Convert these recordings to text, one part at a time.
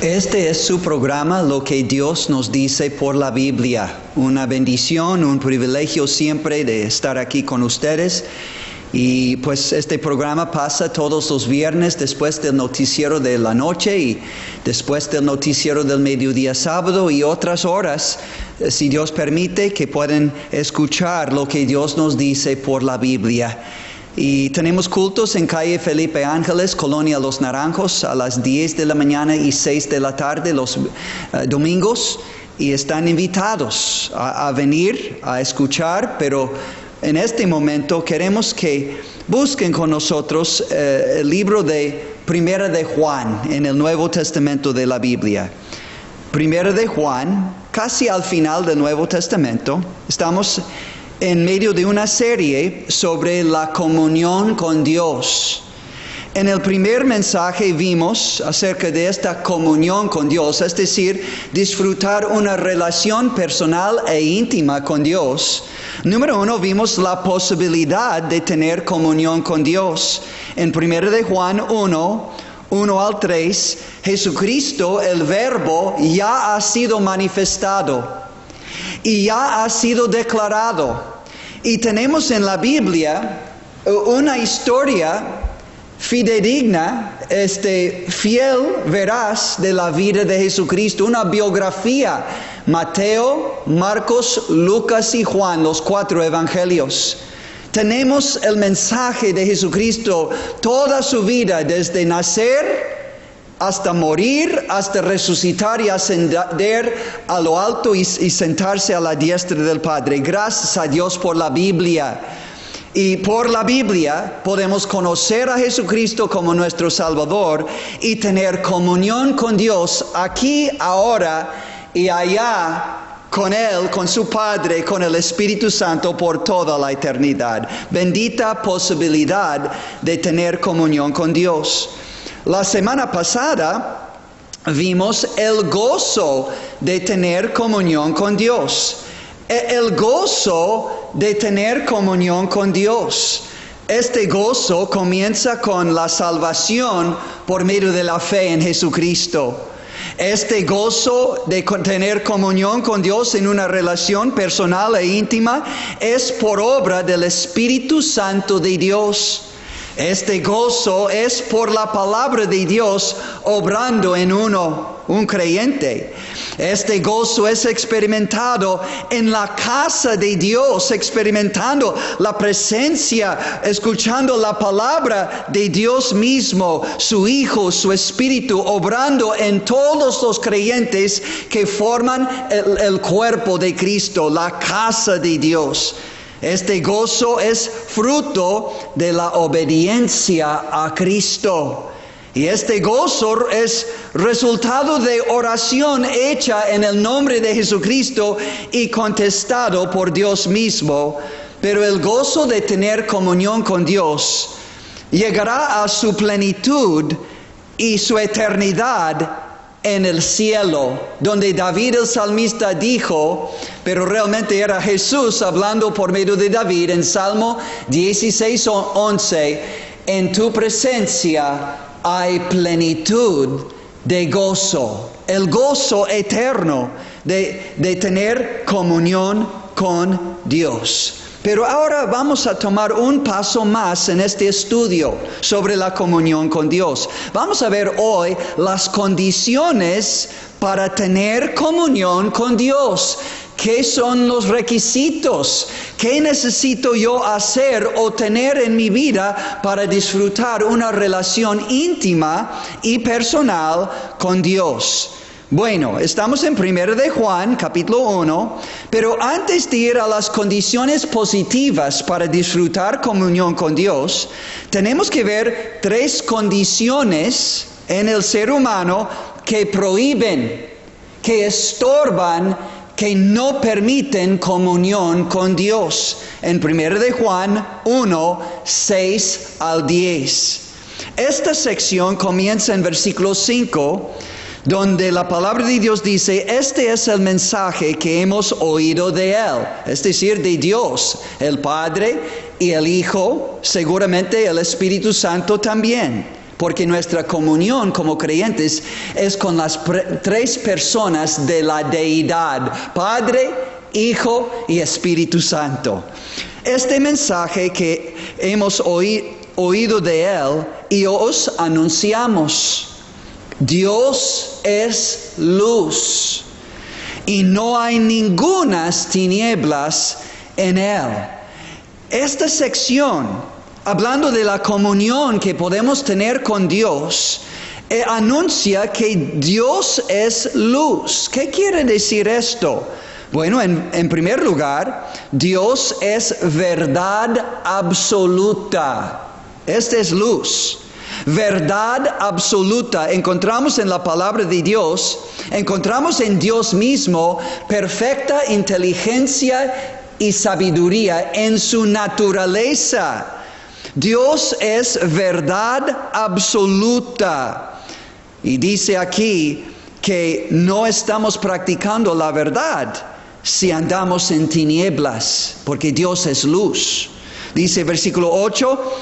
Este es su programa, Lo que Dios nos dice por la Biblia. Una bendición, un privilegio siempre de estar aquí con ustedes. Y pues este programa pasa todos los viernes después del noticiero de la noche y después del noticiero del mediodía sábado y otras horas, si Dios permite, que pueden escuchar lo que Dios nos dice por la Biblia. Y tenemos cultos en calle Felipe Ángeles, Colonia Los Naranjos, a las 10 de la mañana y 6 de la tarde los domingos. Y están invitados a venir a escuchar, pero en este momento queremos que busquen con nosotros el libro de Primera de Juan en el Nuevo Testamento de la Biblia. Primera de Juan, casi al final del Nuevo Testamento, estamos en medio de una serie sobre la comunión con Dios. En el primer mensaje vimos acerca de esta comunión con Dios, es decir, disfrutar una relación personal e íntima con Dios. Número 1, vimos la posibilidad de tener comunión con Dios. En 1 de Juan 1 al 3, Jesucristo, el Verbo, ya ha sido manifestado y ya ha sido declarado. Y tenemos en la Biblia una historia fidedigna, fiel, veraz de la vida de Jesucristo, una biografía. Mateo, Marcos, Lucas y Juan, los 4 evangelios. Tenemos el mensaje de Jesucristo, toda su vida, desde nacer hasta morir, hasta resucitar y ascender a lo alto y sentarse a la diestra del Padre. Gracias a Dios por la Biblia. Y por la Biblia podemos conocer a Jesucristo como nuestro Salvador y tener comunión con Dios aquí, ahora y allá, con Él, con su Padre, con el Espíritu Santo por toda la eternidad. Bendita posibilidad de tener comunión con Dios. La semana pasada vimos el gozo de tener comunión con Dios. El gozo de tener comunión con Dios. Este gozo comienza con la salvación por medio de la fe en Jesucristo. Este gozo de tener comunión con Dios en una relación personal e íntima es por obra del Espíritu Santo de Dios. Este gozo es por la palabra de Dios obrando en un creyente. Este gozo es experimentado en la casa de Dios, experimentando la presencia, escuchando la palabra de Dios mismo, su Hijo, su Espíritu, obrando en todos los creyentes que forman el cuerpo de Cristo, la casa de Dios. Este gozo es fruto de la obediencia a Cristo. Y este gozo es resultado de oración hecha en el nombre de Jesucristo y contestado por Dios mismo. Pero el gozo de tener comunión con Dios llegará a su plenitud y su eternidad en el cielo, donde David el salmista dijo, pero realmente era Jesús hablando por medio de David en Salmo 16:11, en tu presencia hay plenitud de gozo, el gozo eterno de tener comunión con Dios. Pero ahora vamos a tomar un paso más en este estudio sobre la comunión con Dios. Vamos a ver hoy las condiciones para tener comunión con Dios. ¿Qué son los requisitos? ¿Qué necesito yo hacer o tener en mi vida para disfrutar una relación íntima y personal con Dios? Bueno, estamos en 1 de Juan, capítulo 1, pero antes de ir a las condiciones positivas para disfrutar comunión con Dios, tenemos que ver 3 condiciones en el ser humano que prohíben, que estorban, que no permiten comunión con Dios. En 1 de Juan 1, 6 al 10. Esta sección comienza en versículo 5, donde la palabra de Dios dice, este es el mensaje que hemos oído de Él, es decir, de Dios, el Padre y el Hijo, seguramente el Espíritu Santo también. porque nuestra comunión como creyentes es con las tres personas de la deidad, Padre, Hijo y Espíritu Santo. Este mensaje que hemos oído de Él y os anunciamos. Dios es luz y no hay ningunas tinieblas en Él. Esta sección, hablando de la comunión que podemos tener con Dios, anuncia que Dios es luz. ¿Qué quiere decir esto? Bueno, en primer lugar, Dios es verdad absoluta. Esta es luz. Verdad absoluta. Encontramos en la palabra de Dios, encontramos en Dios mismo perfecta inteligencia y sabiduría en su naturaleza. Dios es verdad absoluta. Y dice aquí que no estamos practicando la verdad si andamos en tinieblas, porque Dios es luz. Dice versículo 8,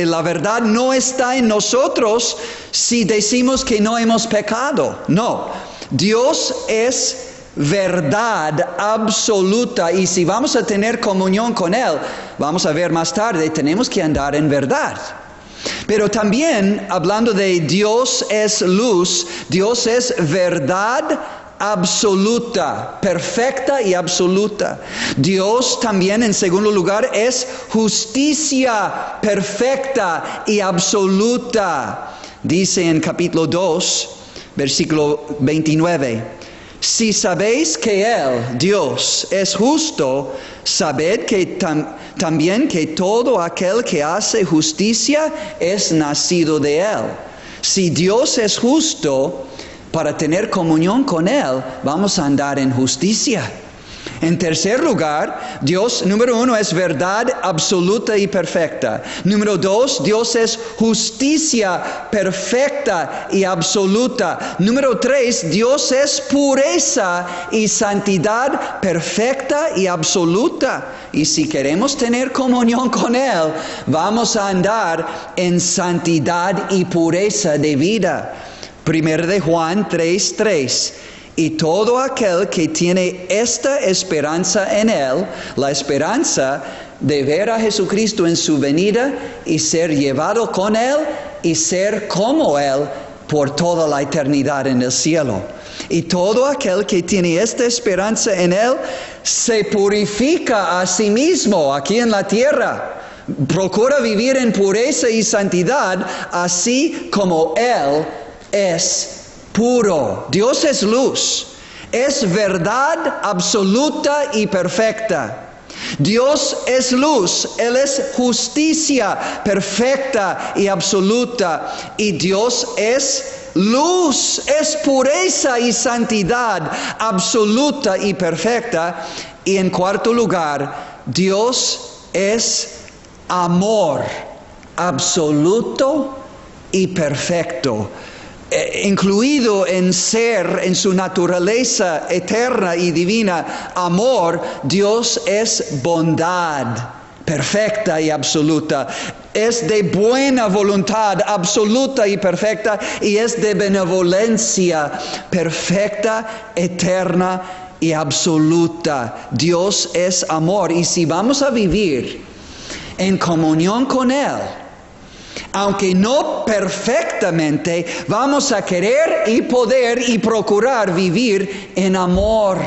la verdad no está en nosotros si decimos que no hemos pecado. No, Dios es verdad absoluta y si vamos a tener comunión con Él, vamos a ver más tarde, tenemos que andar en verdad. Pero también, hablando de Dios es luz, Dios es verdad absoluta, perfecta y absoluta. Dios también, en segundo lugar, es justicia perfecta y absoluta. Dice en capítulo 2, versículo 29, si sabéis que Él, Dios, es justo, sabed que también que todo aquel que hace justicia es nacido de Él. Si Dios es justo, para tener comunión con Él, vamos a andar en justicia. En tercer lugar, Dios, número 1, es verdad absoluta y perfecta. Número 2, Dios es justicia perfecta y absoluta. Número 3, Dios es pureza y santidad perfecta y absoluta. Y si queremos tener comunión con Él, vamos a andar en santidad y pureza de vida. 1 de Juan 3:3. Y todo aquel que tiene esta esperanza en Él, la esperanza de ver a Jesucristo en su venida y ser llevado con Él y ser como Él por toda la eternidad en el cielo. Y todo aquel que tiene esta esperanza en Él se purifica a sí mismo aquí en la tierra. Procura vivir en pureza y santidad así como Él es puro. Dios es luz, es verdad absoluta y perfecta. Dios es luz, Él es justicia perfecta y absoluta. Y Dios es luz, es pureza y santidad absoluta y perfecta. Y en cuarto lugar, Dios es amor absoluto y perfecto. Incluido en ser, en su naturaleza eterna y divina, amor, Dios es bondad perfecta y absoluta. Es de buena voluntad absoluta y perfecta y es de benevolencia perfecta, eterna y absoluta. Dios es amor y si vamos a vivir en comunión con Él, aunque no perfectamente, vamos a querer y poder y procurar vivir en amor,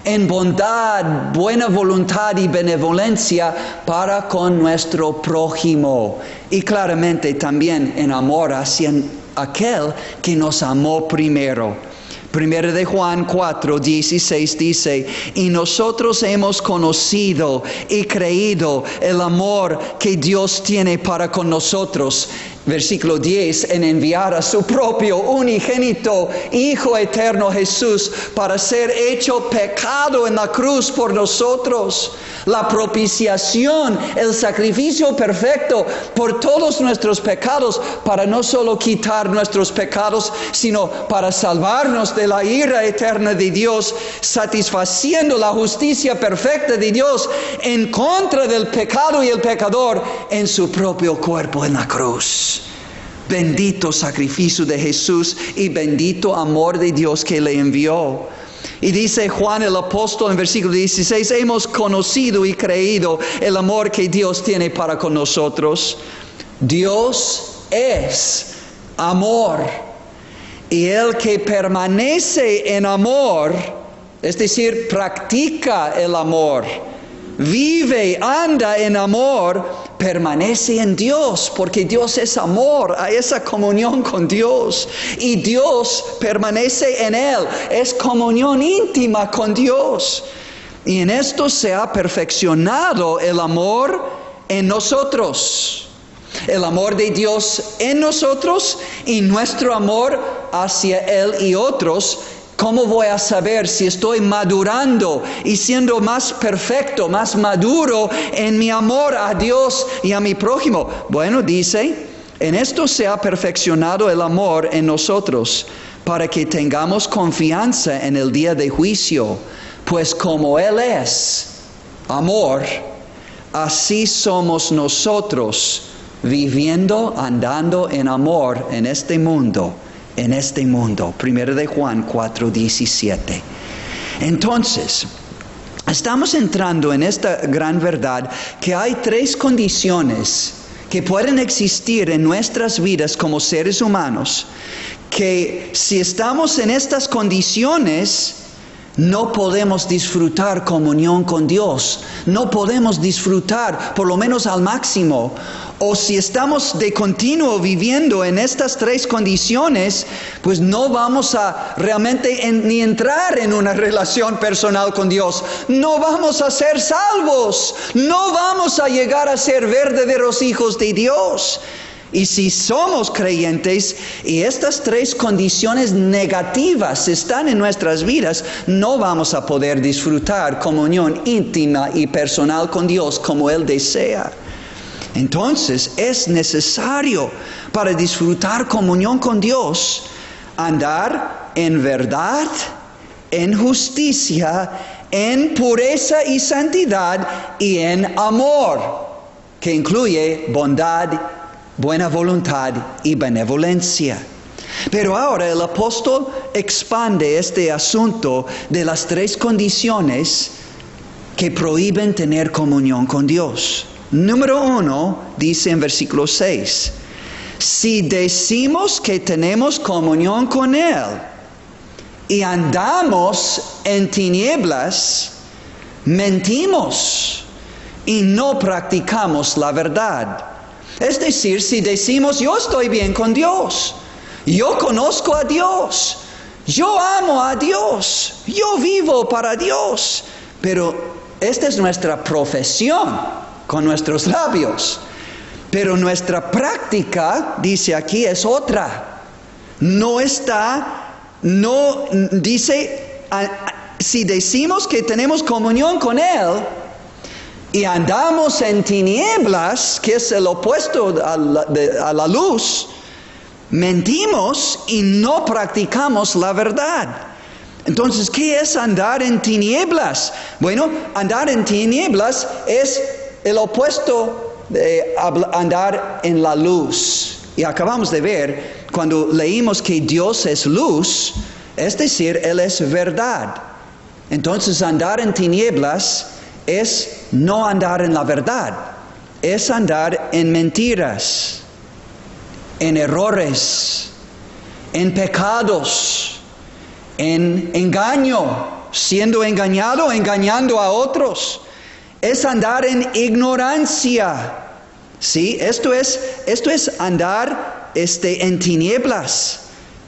en bondad, buena voluntad y benevolencia para con nuestro prójimo. Y claramente también en amor hacia aquel que nos amó primero. 1 de Juan 4:16 dice, y nosotros hemos conocido y creído el amor que Dios tiene para con nosotros. Versículo 10, en enviar a su propio unigénito Hijo eterno Jesús para ser hecho pecado en la cruz por nosotros. La propiciación, el sacrificio perfecto por todos nuestros pecados, para no solo quitar nuestros pecados, sino para salvarnos de la ira eterna de Dios, satisfaciendo la justicia perfecta de Dios en contra del pecado y el pecador en su propio cuerpo en la cruz. Bendito sacrificio de Jesús y bendito amor de Dios que le envió. Y dice Juan el apóstol en versículo 16, hemos conocido y creído el amor que Dios tiene para con nosotros. Dios es amor. Y el que permanece en amor, es decir, practica el amor, vive, anda en amor, permanece en Dios, porque Dios es amor, hay esa comunión con Dios, y Dios permanece en Él, es comunión íntima con Dios. Y en esto se ha perfeccionado el amor en nosotros. El amor de Dios en nosotros y nuestro amor hacia Él y otros. ¿Cómo voy a saber si estoy madurando y siendo más perfecto, más maduro en mi amor a Dios y a mi prójimo? Bueno, dice, en esto se ha perfeccionado el amor en nosotros, para que tengamos confianza en el día de juicio. Pues como Él es amor, así somos nosotros, viviendo, andando en amor en este mundo. En este mundo. 1 de Juan 4:17. Entonces, estamos entrando en esta gran verdad que hay 3 condiciones que pueden existir en nuestras vidas como seres humanos, que si estamos en estas condiciones, no podemos disfrutar comunión con Dios, no podemos disfrutar por lo menos al máximo. O si estamos de continuo viviendo en estas 3 condiciones, pues no vamos a realmente ni entrar en una relación personal con Dios. No vamos a ser salvos, no vamos a llegar a ser verdaderos hijos de Dios. Y si somos creyentes y estas 3 condiciones negativas están en nuestras vidas, no vamos a poder disfrutar comunión íntima y personal con Dios como Él desea. Entonces es necesario para disfrutar comunión con Dios, andar en verdad, en justicia, en pureza y santidad y en amor, que incluye bondad, buena voluntad y benevolencia. Pero ahora el apóstol expande este asunto de las 3 condiciones que prohíben tener comunión con Dios. Número 1, dice en versículo 6, si decimos que tenemos comunión con Él y andamos en tinieblas, mentimos y no practicamos la verdad. Es decir, si decimos, yo estoy bien con Dios, yo conozco a Dios, yo amo a Dios, yo vivo para Dios, pero esta es nuestra profesión con nuestros labios, pero nuestra práctica, dice aquí, es otra. Dice, si decimos que tenemos comunión con Él y andamos en tinieblas, que es el opuesto a la luz, mentimos y no practicamos la verdad. Entonces, ¿qué es andar en tinieblas? Bueno, andar en tinieblas es el opuesto de andar en la luz. Y acabamos de ver, cuando leímos que Dios es luz, es decir, Él es verdad. Entonces, andar en tinieblas es no andar en la verdad, es andar en mentiras, en errores, en pecados, en engaño, siendo engañado, engañando a otros. Es andar en ignorancia. ¿Sí? Esto es andar en tinieblas.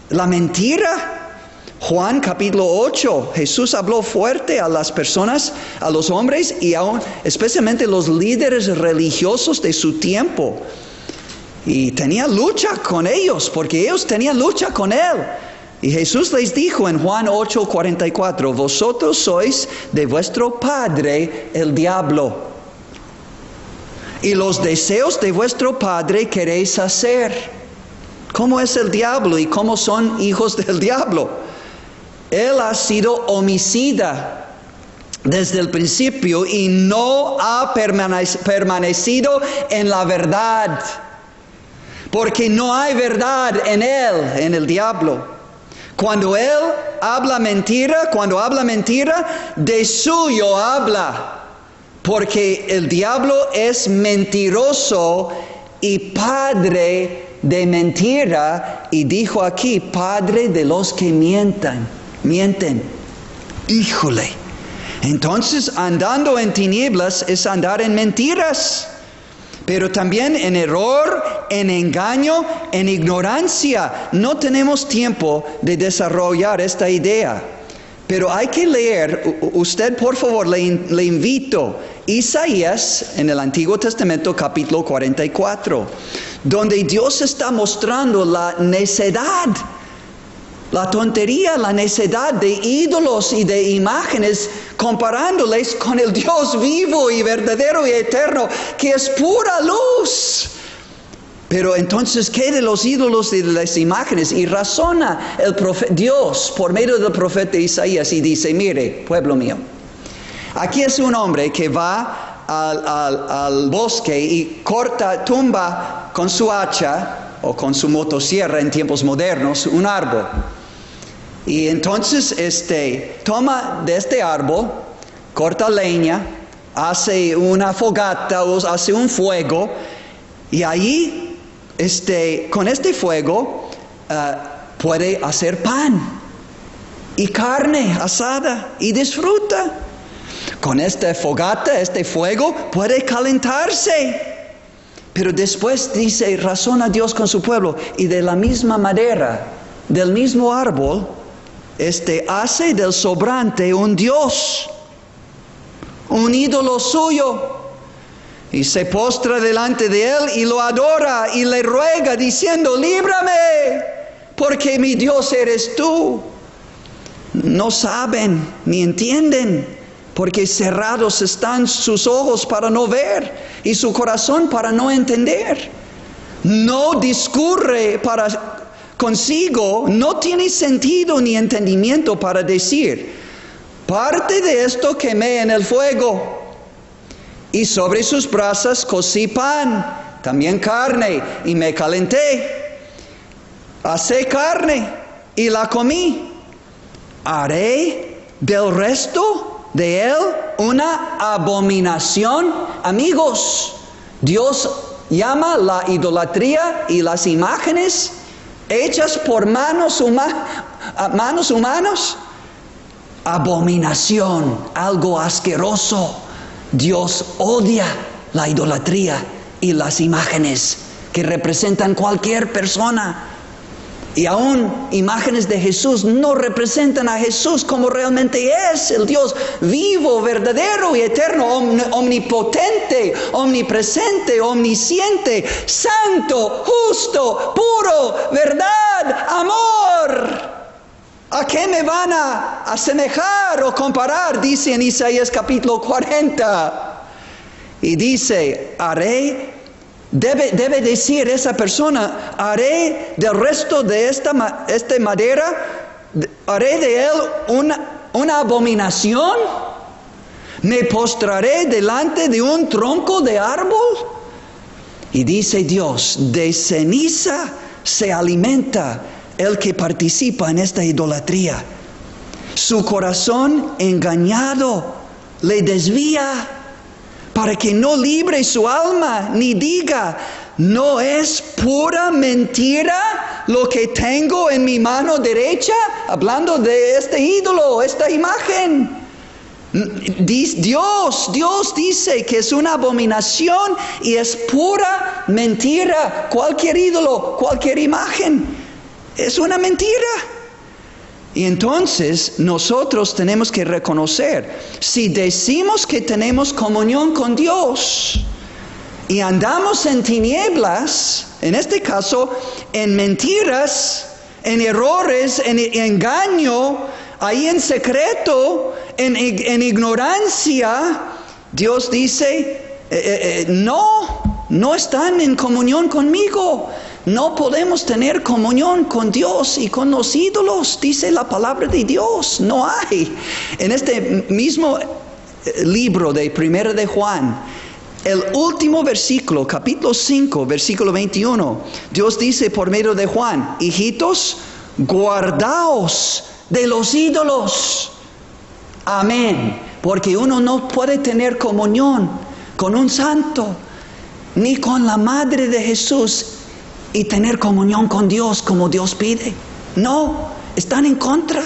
La mentira. Juan capítulo 8, Jesús habló fuerte a las personas, a los hombres y aún especialmente los líderes religiosos de su tiempo. Y tenía lucha con ellos, porque ellos tenían lucha con Él. Y Jesús les dijo en Juan 8:44, vosotros sois de vuestro padre el diablo, y los deseos de vuestro padre queréis hacer. ¿Cómo es el diablo y cómo son hijos del diablo? Él ha sido homicida desde el principio y no ha permanecido en la verdad. porque no hay verdad en él, en el diablo. Cuando él habla mentira, de suyo habla, porque el diablo es mentiroso y padre de mentira, y dijo aquí, padre de los que mienten. Híjole. Entonces, andando en tinieblas es andar en mentiras, pero también en error, en engaño, en ignorancia. No tenemos tiempo de desarrollar esta idea, pero hay que leer. Usted, por favor, le invito Isaías en el Antiguo Testamento, capítulo 44, donde Dios está mostrando la necedad, la tontería, la necedad de ídolos y de imágenes, comparándoles con el Dios vivo y verdadero y eterno, que es pura luz. Pero entonces, ¿qué de los ídolos y de las imágenes? Y razona Dios por medio del profeta Isaías y dice, mire, pueblo mío, aquí es un hombre que va al bosque y tumba con su hacha o con su motosierra en tiempos modernos un árbol. Y entonces toma de este árbol, corta leña, hace una fogata, hace un fuego, y ahí con este fuego puede hacer pan y carne asada y disfruta. Con esta fogata, este fuego puede calentarse. Pero después dice, razona Dios con su pueblo, y de la misma madera, del mismo árbol, hace del sobrante un Dios, un ídolo suyo, y se postra delante de él y lo adora y le ruega diciendo, líbrame, porque mi Dios eres tú. No saben ni entienden, porque cerrados están sus ojos para no ver y su corazón para no entender. No discurre consigo, no tiene sentido ni entendimiento para decir, parte de esto quemé en el fuego, y sobre sus brasas cocí pan, también carne, y me calenté. Asé carne y la comí. ¿Haré del resto de él una abominación? Amigos, Dios llama la idolatría y las imágenes hechas por manos humanas abominación, algo asqueroso. Dios odia la idolatría y las imágenes que representan cualquier persona. Y aún imágenes de Jesús no representan a Jesús como realmente es, el Dios vivo, verdadero y eterno, omnipotente, omnipresente, omnisciente, santo, justo, puro, verdad, amor. ¿A qué me van a asemejar o comparar? Dice en Isaías capítulo 40. Y dice, debe decir esa persona, haré del resto de esta madera, haré de él una abominación. Me postraré delante de un tronco de árbol. Y dice Dios, de ceniza se alimenta el que participa en esta idolatría. Su corazón engañado le desvía, para que no libre su alma, ni diga, ¿no es pura mentira lo que tengo en mi mano derecha? Hablando de este ídolo, esta imagen. Dios dice que es una abominación y es pura mentira. Cualquier ídolo, cualquier imagen, es una mentira. Y entonces nosotros tenemos que reconocer, si decimos que tenemos comunión con Dios y andamos en tinieblas, en este caso en mentiras, en errores, en engaño, ahí en secreto, en ignorancia, Dios dice, no están en comunión conmigo. No podemos tener comunión con Dios y con los ídolos, dice la palabra de Dios. No hay. En este mismo libro de 1 de Juan, el último versículo, capítulo 5, versículo 21, Dios dice por medio de Juan: hijitos, guardaos de los ídolos. Amén. Porque uno no puede tener comunión con un santo, ni con la madre de Jesús, y tener comunión con Dios como Dios pide. No, están en contra.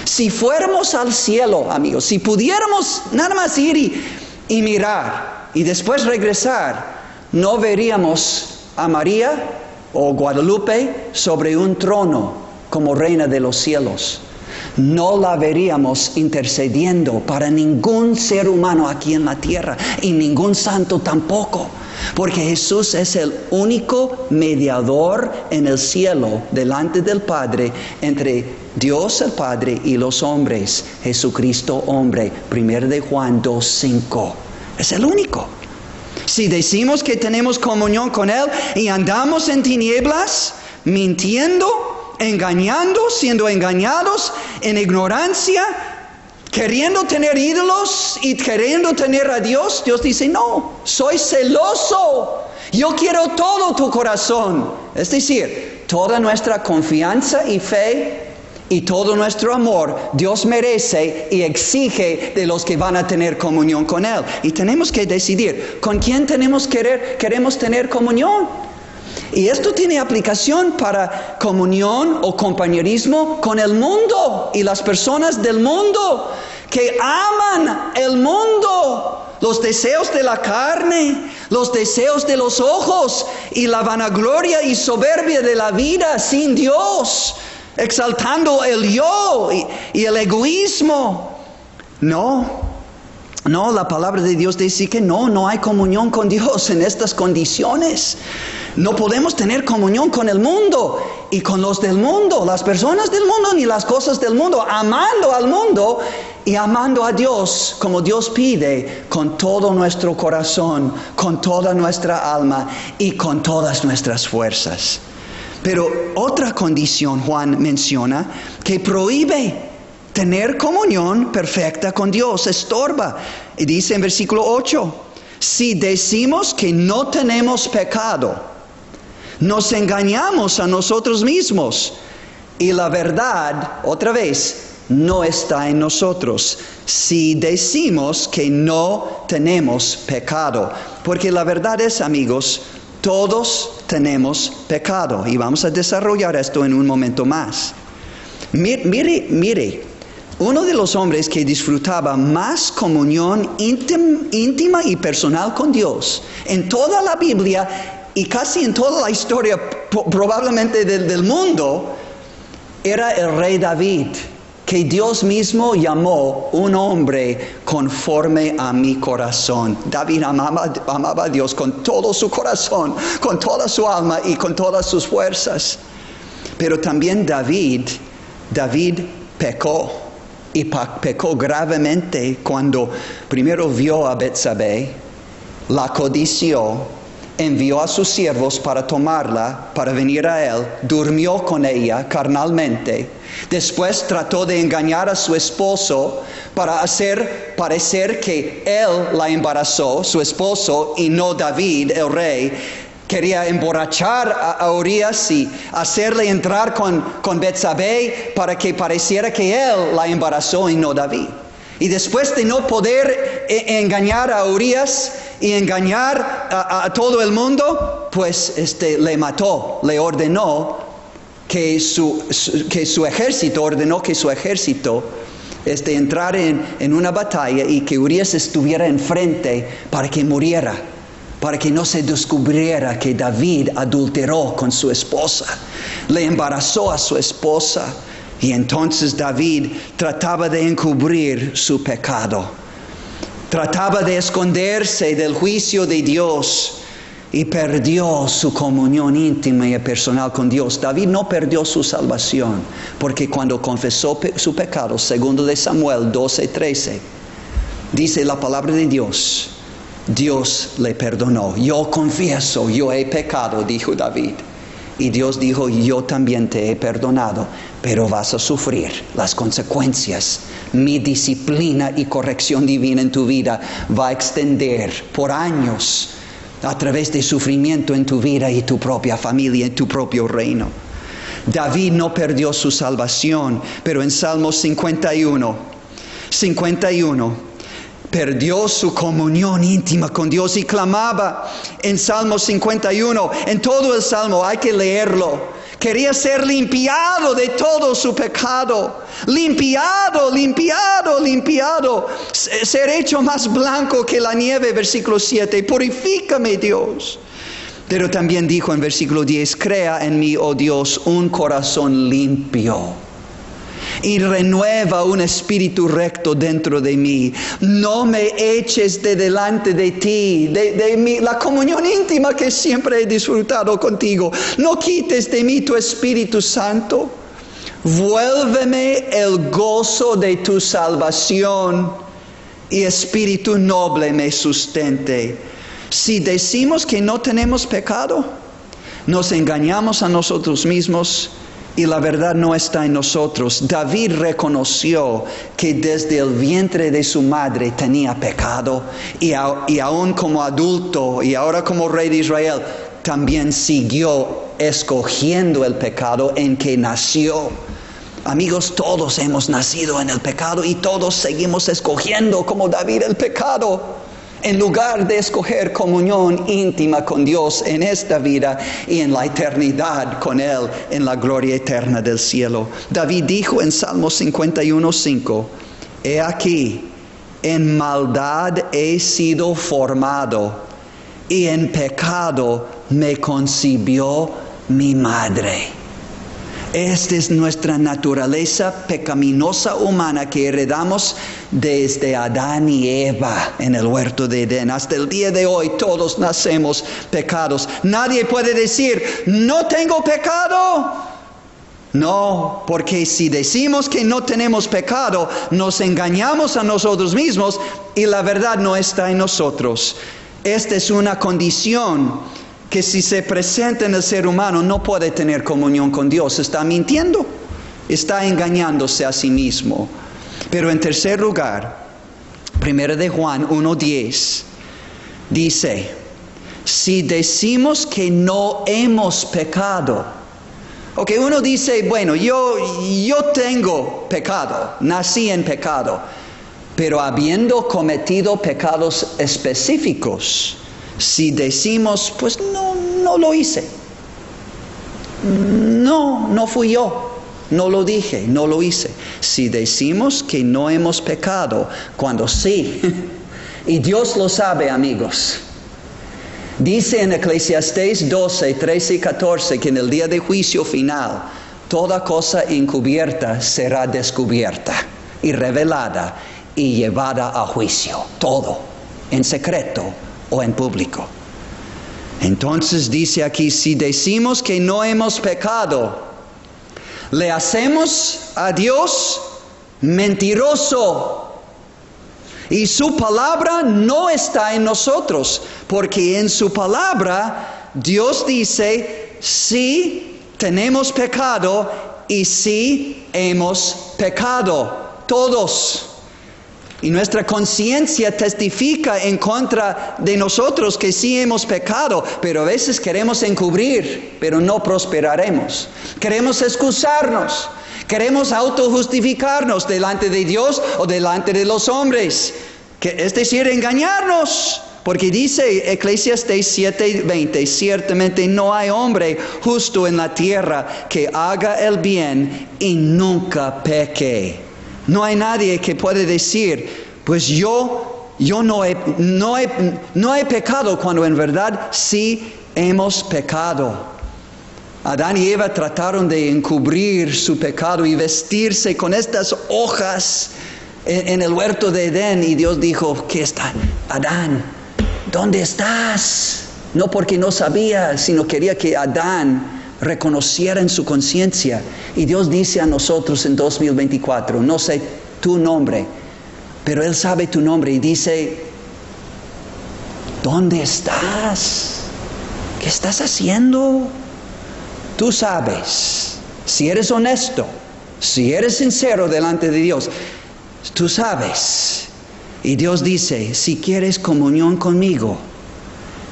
Si fuéramos al cielo, amigos, si pudiéramos nada más ir y mirar y después regresar, no veríamos a María o Guadalupe sobre un trono como reina de los cielos. No la veríamos intercediendo para ningún ser humano aquí en la tierra, y ningún santo tampoco, porque Jesús es el único mediador en el cielo delante del Padre entre Dios el Padre y los hombres. Jesucristo hombre, 1 de Juan 2:5. Es el único. Si decimos que tenemos comunión con Él y andamos en tinieblas, mintiendo, engañando, siendo engañados, en ignorancia, queriendo tener ídolos y queriendo tener a Dios, Dios dice: no, soy celoso, yo quiero todo tu corazón. Es decir, toda nuestra confianza y fe y todo nuestro amor Dios merece y exige de los que van a tener comunión con Él. Y tenemos que decidir con quién queremos tener comunión. Y esto tiene aplicación para comunión o compañerismo con el mundo y las personas del mundo que aman el mundo, los deseos de la carne, los deseos de los ojos y la vanagloria y soberbia de la vida sin Dios, exaltando el yo y el egoísmo. No, la palabra de Dios dice que no hay comunión con Dios en estas condiciones. No podemos tener comunión con el mundo y con los del mundo, las personas del mundo ni las cosas del mundo, amando al mundo y amando a Dios como Dios pide, con todo nuestro corazón, con toda nuestra alma y con todas nuestras fuerzas. Pero otra condición Juan menciona que prohíbe tener comunión perfecta con Dios, estorba. Y dice en versículo 8: si decimos que no tenemos pecado, nos engañamos a nosotros mismos y la verdad, otra vez, no está en nosotros. Si decimos que no tenemos pecado, porque la verdad es, amigos, todos tenemos pecado, y vamos a desarrollar esto en un momento más. Mire, uno de los hombres que disfrutaba más comunión íntima y personal con Dios en toda la Biblia y casi en toda la historia probablemente del mundo, era el rey David, que Dios mismo llamó un hombre conforme a mi corazón. David amaba a Dios con todo su corazón, con toda su alma y con todas sus fuerzas. Pero también David pecó, y pecó gravemente cuando primero vio a Betsabé, la codició, envió a sus siervos para tomarla, para venir a él, durmió con ella carnalmente. Después trató de engañar a su esposo para hacer parecer que él la embarazó, su esposo, y no David, el rey. Quería emborrachar a Urías y hacerle entrar con Betsabé para que pareciera que él la embarazó y no David. Y después de no poder engañar a Urías y engañar a todo el mundo, pues le mató, le ordenó que su ejército entrara en una batalla y que Urías estuviera enfrente para que muriera, para que no se descubriera que David adulteró con su esposa, le embarazó a su esposa. Y entonces David trataba de encubrir su pecado, trataba de esconderse del juicio de Dios y perdió su comunión íntima y personal con Dios. David no perdió su salvación, porque cuando confesó su pecado, segundo de Samuel 12:13, dice la palabra de Dios, Dios le perdonó. Yo confieso, yo he pecado, dijo David. Y Dios dijo, yo también te he perdonado, pero vas a sufrir las consecuencias. Mi disciplina y corrección divina en tu vida va a extender por años a través de sufrimiento en tu vida y tu propia familia, en tu propio reino. David no perdió su salvación, pero en Salmos 51, perdió su comunión íntima con Dios y clamaba en Salmo 51. En todo el Salmo hay que leerlo. Quería ser limpiado de todo su pecado. Limpiado. Ser hecho más blanco que la nieve, versículo 7. Purifícame, Dios. Pero también dijo en versículo 10, crea en mí, oh Dios, un corazón limpio. Y renueva un espíritu recto dentro de mí. No me eches de delante de ti, de mí, la comunión íntima que siempre he disfrutado contigo. No quites de mí tu Espíritu Santo. Vuélveme el gozo de tu salvación y espíritu noble me sustente. Si decimos que no tenemos pecado, nos engañamos a nosotros mismos y la verdad no está en nosotros. David reconoció que desde el vientre de su madre tenía pecado y aún como adulto y ahora como rey de Israel también siguió escogiendo el pecado en que nació. Amigos, todos hemos nacido en el pecado y todos seguimos escogiendo como David el pecado, en lugar de escoger comunión íntima con Dios en esta vida y en la eternidad con Él, en la gloria eterna del cielo. David dijo en Salmo 51:5, he aquí, en maldad he sido formado, y en pecado me concibió mi madre. Esta es nuestra naturaleza pecaminosa humana que heredamos desde Adán y Eva en el huerto de Edén. Hasta el día de hoy todos nacemos pecados. Nadie puede decir, no tengo pecado. No, porque si decimos que no tenemos pecado, nos engañamos a nosotros mismos y la verdad no está en nosotros. Esta es una condición que si se presenta en el ser humano no puede tener comunión con Dios. Está mintiendo, está engañándose a sí mismo. Pero en tercer lugar, 1 de Juan 1:10 dice, si decimos que no hemos pecado, ok, uno dice, bueno, yo tengo pecado, nací en pecado, pero habiendo cometido pecados específicos, si decimos, pues no lo hice, no fui yo, no lo dije, no lo hice. Si decimos que no hemos pecado, cuando sí, y Dios lo sabe, amigos. Dice en Eclesiastés 12, 13 y 14 que en el día de juicio final, toda cosa encubierta será descubierta y revelada y llevada a juicio. Todo, en secreto o en público. Entonces dice aquí, si decimos que no hemos pecado, le hacemos a Dios mentiroso y su palabra no está en nosotros, porque en su palabra Dios dice, sí tenemos pecado y sí hemos pecado, todos. Y nuestra conciencia testifica en contra de nosotros que sí hemos pecado, pero a veces queremos encubrir, pero no prosperaremos. Queremos excusarnos, queremos autojustificarnos delante de Dios o delante de los hombres, es decir, engañarnos. Porque dice Eclesiastés 7:20, ciertamente no hay hombre justo en la tierra que haga el bien y nunca peque. No hay nadie que puede decir, pues yo no he pecado, cuando en verdad sí hemos pecado. Adán y Eva trataron de encubrir su pecado y vestirse con estas hojas en el huerto de Edén. Y Dios dijo, ¿qué está? Adán, ¿dónde estás? No porque no sabía, sino quería que Adán reconociera en su conciencia. Y Dios dice a nosotros en 2024, no sé tu nombre, pero Él sabe tu nombre y dice, ¿dónde estás? ¿Qué estás haciendo? Tú sabes, si eres honesto, si eres sincero delante de Dios, tú sabes. Y Dios dice, si quieres comunión conmigo,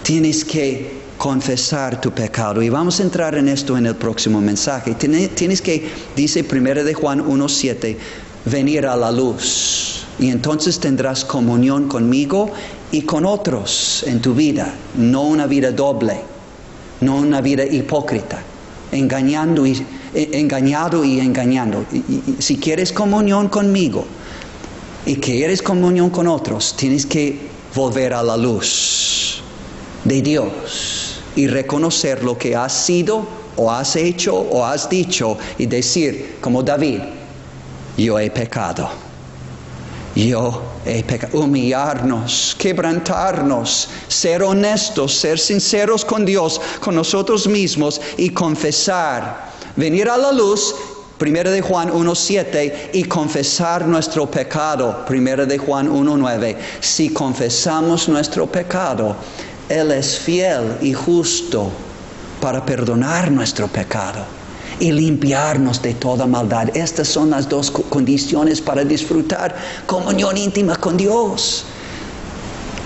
tienes que confesar tu pecado. Y vamos a entrar en esto en el próximo mensaje. Tienes que, dice 1 de Juan 1:7, venir a la luz. Y entonces tendrás comunión conmigo y con otros en tu vida. No una vida doble, no una vida hipócrita, engañado y engañando. Y si quieres comunión conmigo y quieres comunión con otros, tienes que volver a la luz de Dios y reconocer lo que has sido o has hecho o has dicho y decir como David, yo he pecado. Humillarnos, quebrantarnos, ser honestos, ser sinceros con Dios, con nosotros mismos y confesar. Venir a la luz, 1 de Juan 1:7, y confesar nuestro pecado, 1 de Juan 1:9. Si confesamos nuestro pecado, Él es fiel y justo para perdonar nuestro pecado y limpiarnos de toda maldad. Estas son las dos condiciones para disfrutar comunión íntima con Dios.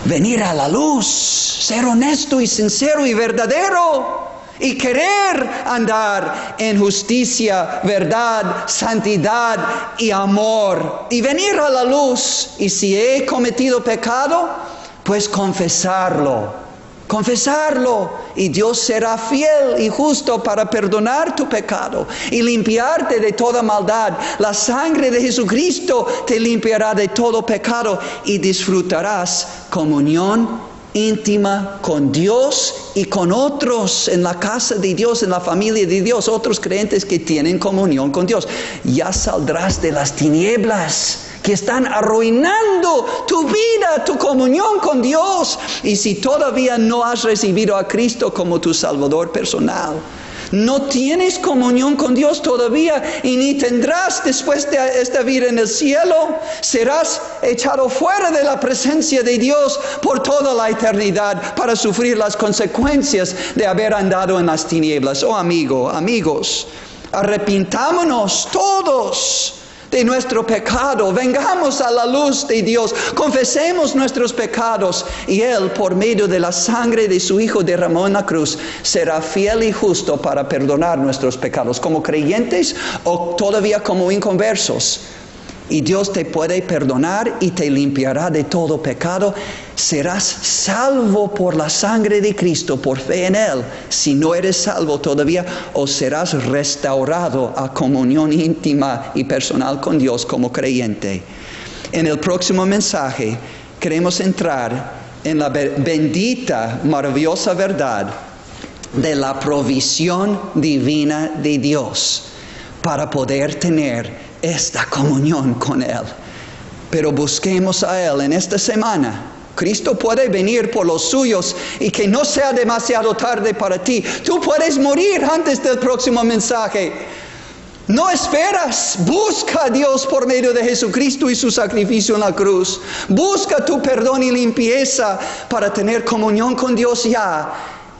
Venir a la luz, ser honesto y sincero y verdadero, y querer andar en justicia, verdad, santidad y amor. Y venir a la luz. Y si he cometido pecado, pues confesarlo. Y Dios será fiel y justo para perdonar tu pecado y limpiarte de toda maldad. La sangre de Jesucristo te limpiará de todo pecado y disfrutarás comunión íntima con Dios y con otros en la casa de Dios, en la familia de Dios, otros creyentes que tienen comunión con Dios. Ya saldrás de las tinieblas que están arruinando tu vida, tu comunión con Dios. Y si todavía no has recibido a Cristo como tu Salvador personal, no tienes comunión con Dios todavía y ni tendrás después de esta vida en el cielo, serás echado fuera de la presencia de Dios por toda la eternidad para sufrir las consecuencias de haber andado en las tinieblas. Oh amigos, arrepintámonos todos de nuestro pecado, vengamos a la luz de Dios, confesemos nuestros pecados y Él, por medio de la sangre de su Hijo derramado en la cruz, será fiel y justo para perdonar nuestros pecados, como creyentes o todavía como inconversos. Y Dios te puede perdonar y te limpiará de todo pecado. Serás salvo por la sangre de Cristo, por fe en Él. Si no eres salvo todavía, o serás restaurado a comunión íntima y personal con Dios como creyente. En el próximo mensaje queremos entrar en la bendita, maravillosa verdad de la provisión divina de Dios para poder tener esta comunión con Él. Pero busquemos a Él en esta semana. Cristo puede venir por los suyos y que no sea demasiado tarde para ti. Tú puedes morir antes del próximo mensaje. No esperas. Busca a Dios por medio de Jesucristo y su sacrificio en la cruz. Busca tu perdón y limpieza para tener comunión con Dios ya.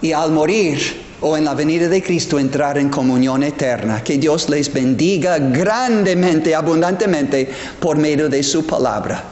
Y al morir o en la venida de Cristo entrar en comunión eterna. Que Dios les bendiga grandemente, abundantemente por medio de su palabra.